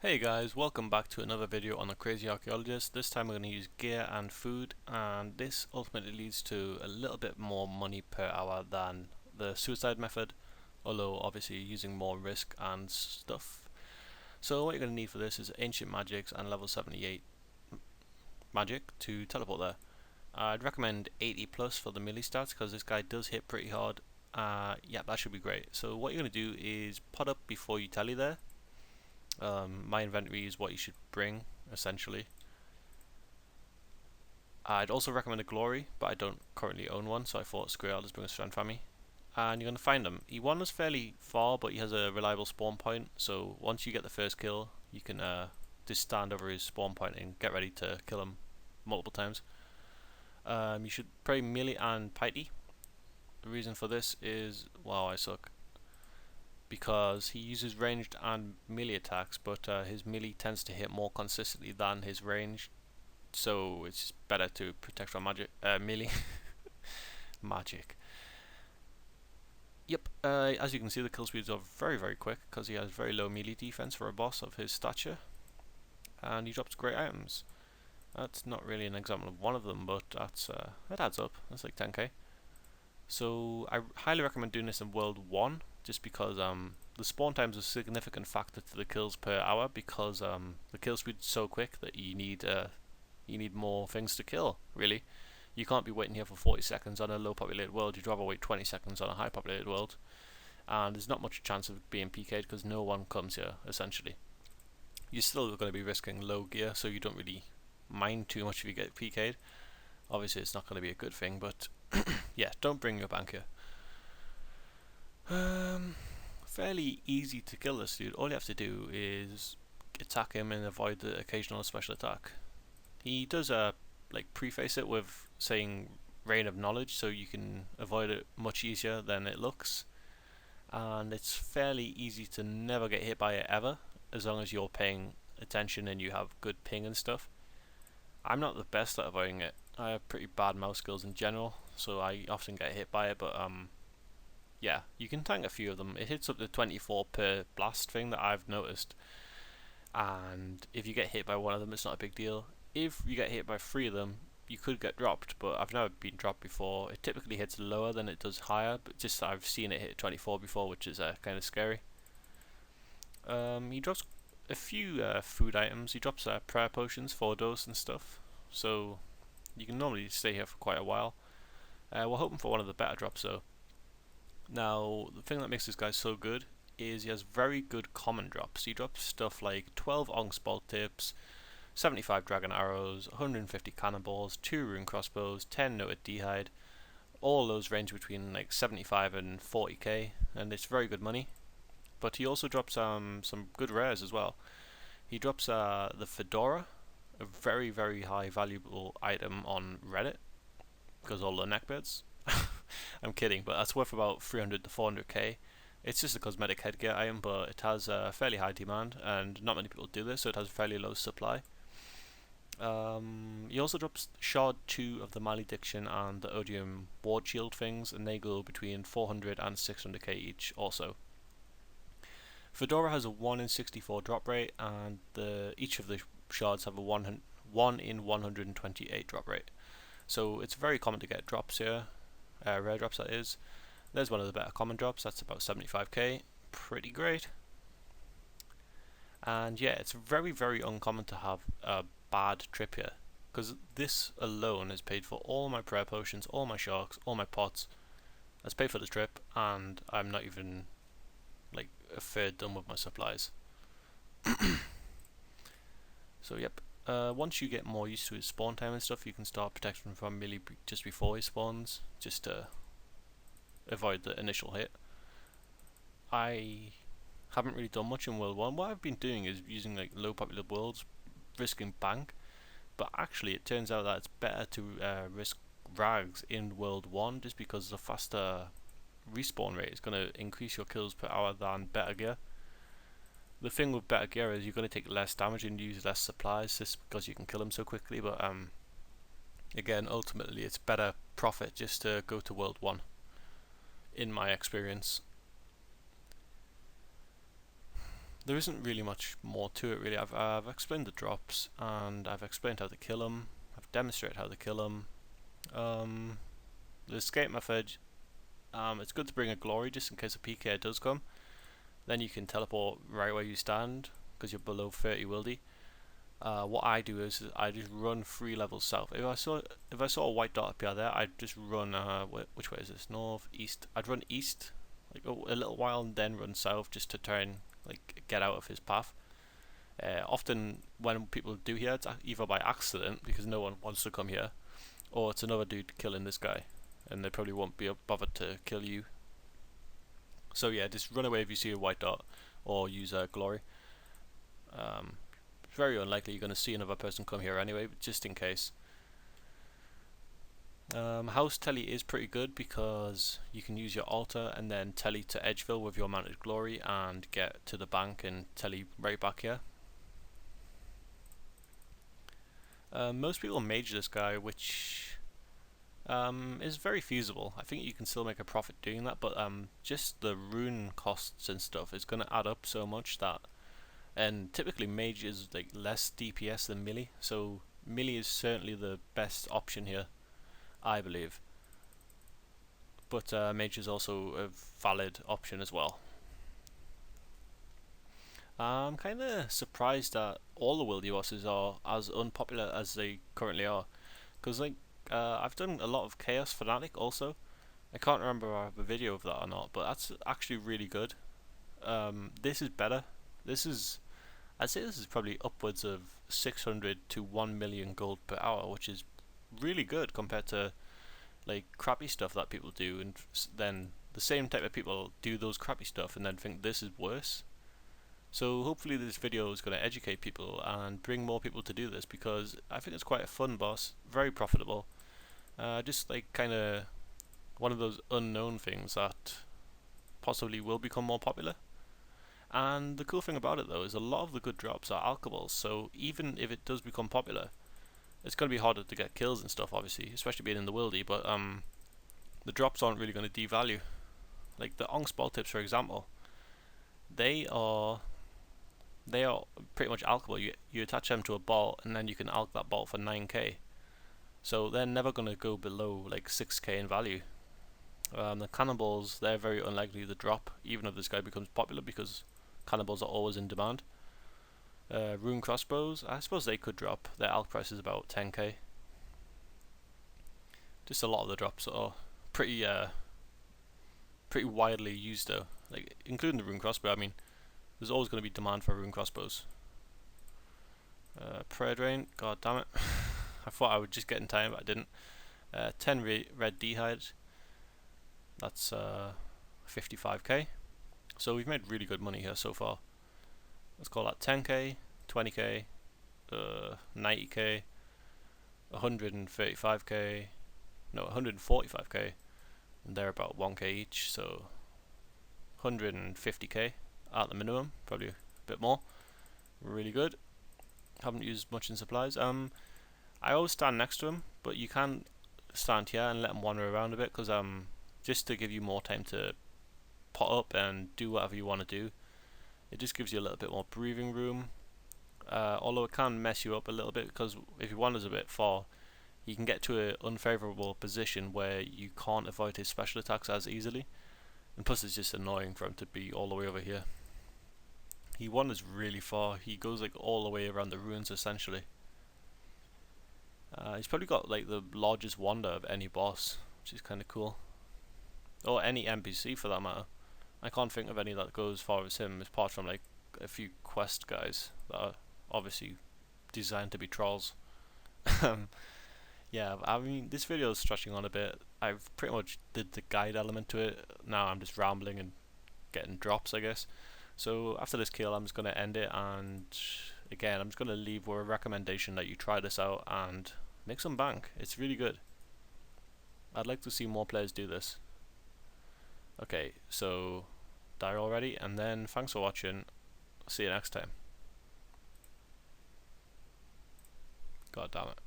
Hey guys, welcome back to another video on the Crazy Archaeologist. This time we're going to use gear and food, and this ultimately leads to a little bit more money per hour than the suicide method, although obviously using more risk and stuff. So what you're going to need for this is ancient magics and level 78 magic to teleport there. I'd recommend 80 plus for the melee stats because this guy does hit pretty hard. Yeah, that should be great. So what you're going to do is pot up before you tele there. My inventory is what you should bring, essentially. I'd also recommend a glory, but I don't currently own one, so I thought screw it, I'll just bring a strand family. And you're going to find him. He wanders fairly far, but he has a reliable spawn point, so once you get the first kill, you can just stand over his spawn point and get ready to kill him multiple times. You should pray melee and piety. The reason for this is, wow, I suck. Because he uses ranged and melee attacks, but his melee tends to hit more consistently than his ranged, so it's better to protect from melee magic. Yep, as you can see, the kill speeds are very quick because he has very low melee defense for a boss of his stature, and he drops great items. That's not really an example of one of them, but that adds up. That's like 10k. So I highly recommend doing this in World 1, just because the spawn time is a significant factor to the kills per hour, because the kill speed is so quick that you need more things to kill, really. You can't be waiting here for 40 seconds on a low populated world, you'd rather wait 20 seconds on a high populated world. And there's not much chance of being PK'd because no one comes here, essentially. You're still going to be risking low gear, so you don't really mind too much if you get PK'd. Obviously it's not going to be a good thing, but yeah, don't bring your bank here. Fairly easy to kill this dude. All you have to do is attack him and avoid the occasional special attack. He does like preface it with saying Rain of Knowledge, so you can avoid it much easier than it looks. And it's fairly easy to never get hit by it ever, as long as you're paying attention and you have good ping and stuff. I'm not the best at avoiding it. I have pretty bad mouse skills in general, so I often get hit by it, but yeah, you can tank a few of them. It hits up to 24 per blast thing that I've noticed, and if you get hit by one of them, it's not a big deal. If you get hit by 3 of them, you could get dropped, but I've never been dropped before. It typically hits lower than it does higher, but just I've seen it hit 24 before, which is kind of scary. He drops a few food items. He drops prayer potions, 4 dose and stuff, so you can normally stay here for quite a while. We're hoping for one of the better drops though. Now, the thing that makes this guy so good is he has very good common drops. He drops stuff like 12 Ong's bolt tips, 75 dragon arrows, 150 cannonballs, 2 rune crossbows, 10 noted d'hide. All those range between like 75 and 40k, and it's very good money. But he also drops some good rares as well. He drops the fedora, a very high valuable item on Reddit because all the neckbeards. I'm kidding, but that's worth about 300 to 400k. It's just a cosmetic headgear item, but it has a fairly high demand, and not many people do this, so it has a fairly low supply. He also drops Shard 2 of the Malediction and the Odium Ward Shield things, and they go between 400 and 600k each also. Fedora has a 1 in 64 drop rate, and each of the shards have a 1 in 128 drop rate. So it's very common to get drops here, rare drops that is. There's one of the better common drops, that's about 75k, pretty great. And yeah, it's very uncommon to have a bad trip here, because this alone has paid for all my prayer potions, all my sharks, all my pots. That's paid for the trip, and I'm not even like a third done with my supplies. So yep, once you get more used to his spawn time and stuff, you can start protecting him from melee just before he spawns, just to avoid the initial hit. I haven't really done much in World 1. What I've been doing is using like low populated worlds, risking bank, but actually it turns out that it's better to risk rags in World 1 just because the faster respawn rate is going to increase your kills per hour than better gear. The thing with better gear is you're going to take less damage and use less supplies just because you can kill them so quickly, but again, ultimately it's better profit just to go to World 1, in my experience. there isn't really much more to it really. I've explained the drops, and I've explained how to kill them. I've demonstrated how to kill them. The escape method, it's good to bring a glory just in case a PK does come. Then you can teleport right where you stand because you're below 30 wildy. What I do is I just run 3 levels south. If I saw a white dot appear there, I'd just run. Which way is this? North, east. I'd run east like a little while and then run south just to try and like get out of his path. Often when people do here, it's either by accident because no one wants to come here, or it's another dude killing this guy, and they probably won't be bothered to kill you. So yeah, just run away if you see a white dot, or use a glory. It's very unlikely you're going to see another person come here anyway, but just in case. House telly is pretty good because you can use your altar and then telly to Edgeville with your mounted glory and get to the bank and telly right back here. Most people mage this guy, which is very feasible. I think you can still make a profit doing that, but just the rune costs and stuff is going to add up so much that, and typically mage is like less DPS than melee, so melee is certainly the best option here, I believe. But mage is also a valid option as well. I'm kind of surprised that all the wildy bosses are as unpopular as they currently are, because like I've done a lot of Chaos Fanatic also. I can't remember if I have a video of that or not, but that's actually really good. This is better. I'd say this is probably upwards of 600 to 1 million gold per hour, which is really good compared to like crappy stuff that people do, and then the same type of people do those crappy stuff and then think this is worse. So hopefully this video is going to educate people and bring more people to do this, because I think it's quite a fun boss, very profitable. Just like kind of one of those unknown things that possibly will become more popular. And the cool thing about it though is a lot of the good drops are alchables, so even if it does become popular, it's going to be harder to get kills and stuff obviously, especially being in the wildy, but the drops aren't really going to devalue. Like the Onx ball tips for example, they are pretty much alchable. You attach them to a ball and then you can alch that ball for 9k. So they're never going to go below like 6k in value. The cannonballs, they're very unlikely to drop even if this guy becomes popular, because cannonballs are always in demand. Rune crossbows, I suppose they could drop. Their alch price is about 10k. Just a lot of the drops are pretty widely used though, like including the rune crossbow. I mean, there's always going to be demand for rune crossbows. Prayer drain, god damn it. I thought I would just get in time, but I didn't. 10 red d'hide, that's 55k. So we've made really good money here so far. Let's call that 10k, 20k, 90k, 135k, no 145k, and they're about 1k each, so 150k at the minimum, probably a bit more. Really good. Haven't used much in supplies. I always stand next to him, but you can stand here and let him wander around a bit, because just to give you more time to pot up and do whatever you want to do. It just gives you a little bit more breathing room, although it can mess you up a little bit, because if he wanders a bit far, you can get to an unfavourable position where you can't avoid his special attacks as easily, and plus it's just annoying for him to be all the way over here. He wanders really far. He goes like all the way around the ruins essentially. He's probably got like the largest wander of any boss, which is kind of cool, or any NPC for that matter. I can't think of any that goes as far as him, apart from like a few quest guys that are obviously designed to be trolls. Yeah, I mean, this video is stretching on a bit. I've pretty much did the guide element to it. Now I'm just rambling and getting drops, I guess. So after this kill, I'm just going to end it, and again, I'm just going to leave with a recommendation that you try this out and make some bank. It's really good. I'd like to see more players do this. Okay, so die already, and then thanks for watching. See you next time. God damn it.